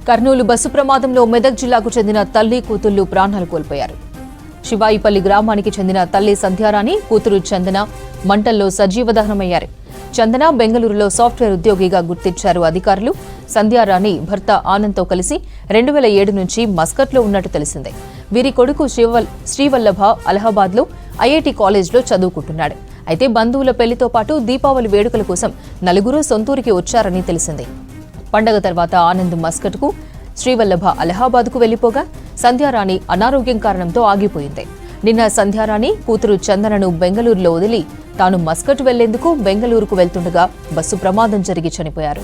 Kurnool bus ప్రమాదంలో మెదక్ జిల్లాకు చెందిన తల్లి కూతుళ్లు ప్రాణాలు కోల్పోయారు. శివాయిపల్లి గ్రామానికి చెందిన తల్లి సంధ్యారాణి, కూతురు చందన మంటల్లో సజీవ దహనమయ్యారు. చందన బెంగళూరులో సాఫ్ట్వేర్ ఉద్యోగిగా గుర్తించారు అధికారులు. సంధ్యారాణి భర్త ఆనంద్తో కలిసి 2007 నుంచి మస్కట్లో ఉన్నట్టు తెలిసిందే. వీరి కొడుకు శ్రీవల్లభ అలహాబాద్లో ఐఐటి కాలేజ్లో చదువుకుంటున్నాడు. అయితే బంధువుల పెళ్లితో పాటు దీపావళి వేడుకల కోసం నలుగురు సొంతూరికి వచ్చారని తెలిసింది. పండగ తర్వాత ఆనంద్ మస్కట్కు, శ్రీవల్లభ అలహాబాద్కు వెళ్లిపోగా సంధ్యారాణి అనారోగ్యం కారణంతో ఆగిపోయింది. నిన్న సంధ్యారాణి కూతురు చందనను బెంగళూరులో వదిలి తాను మస్కట్ వెళ్లేందుకు బెంగళూరుకు వెళ్తుండగా బస్సు ప్రమాదం జరిగి చనిపోయారు.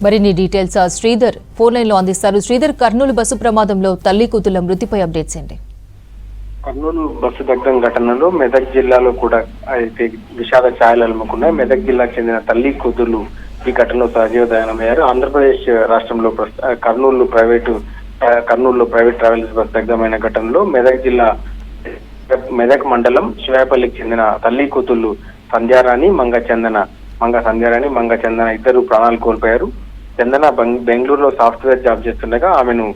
మరిన్ని డీటెయిల్స్ శ్రీధర్ ఫోన్ లైన్ లో అందిస్తారు. శ్రీధర్, కర్నూలు బస్సు ప్రమాదంలో తల్లి కూతుళ్ల మృతిపై అప్డేట్స్ ఏంటి? కర్నూలు బస్సు దగ్ధం ఘటనలో మెదక్ జిల్లాలో కూడా అయితే విషాద ఛాయలు అలుముకున్నాయి. మెదక్ జిల్లాకు చెందిన తల్లి కూతుళ్లు ఈ ఘటనలో సజీవ దహనమయ్యారు. ఆంధ్రప్రదేశ్ రాష్ట్రంలో కర్నూలులో ప్రైవేట్ ట్రావెల్స్ బస్సు దగ్ధమైన ఘటనలో మెదక్ మండలం శివాయపల్లికి చెందిన తల్లి కూతుళ్లు సంధ్యారాణి, మంగ చందన ఇద్దరు ప్రాణాలు కోల్పోయారు. చందన బెంగళూరులో సాఫ్ట్వేర్ జాబ్ చేస్తుండగా ఆమెను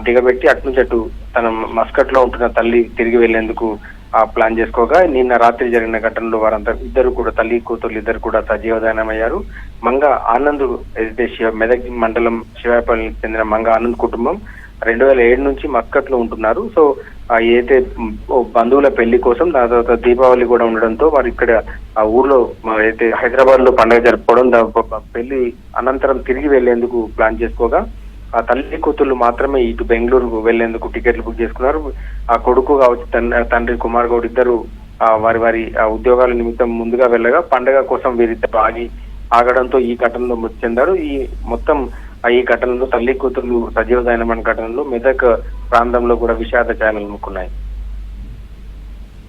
దిగబెట్టి అటు తన మస్కట్ లో ఉంటున్న తల్లి తిరిగి వెళ్లేందుకు ప్లాన్ చేసుకోగా నిన్న రాత్రి జరిగిన ఘటనలో వారంతా తల్లి కూతుర్లు ఇద్దరు కూడా సజీవదహనమయ్యారు. మంగ ఆనంద్ మెదక్ మండలం శివాయపల్లికి చెందిన మంగ ఆనంద్ కుటుంబం 2007 నుంచి మస్కట్ లో ఉంటున్నారు. సో అయితే బంధువుల పెళ్లి కోసం దాని తర్వాత దీపావళి కూడా ఉండడంతో వారు ఇక్కడ ఆ ఊర్లో అయితే హైదరాబాద్ లో పండుగ జరుపుకోవడం, పెళ్లి అనంతరం తిరిగి వెళ్లేందుకు ప్లాన్ చేసుకోగా ఆ తల్లి కూతుళ్లు మాత్రమే ఇటు బెంగళూరుకు వెళ్లేందుకు టికెట్లు బుక్ చేసుకున్నారు. ఆ కొడుకు కావచ్చు తండ్రి కుమార్ గౌడ్ ఇద్దరు వారి ఉద్యోగాల నిమిత్తం ముందుగా వెళ్ళగా పండుగ కోసం వీరిద్దరు ఆగడంతో ఈ ఘటనలో మృతి చెందారు. ఈ ఘటనలో తల్లి కూతుర్లు సజీవ దహనమైన ఘటనలో మెదక్ ప్రాంతంలో కూడా విషాద ఛాయలు అలుముకున్నాయి.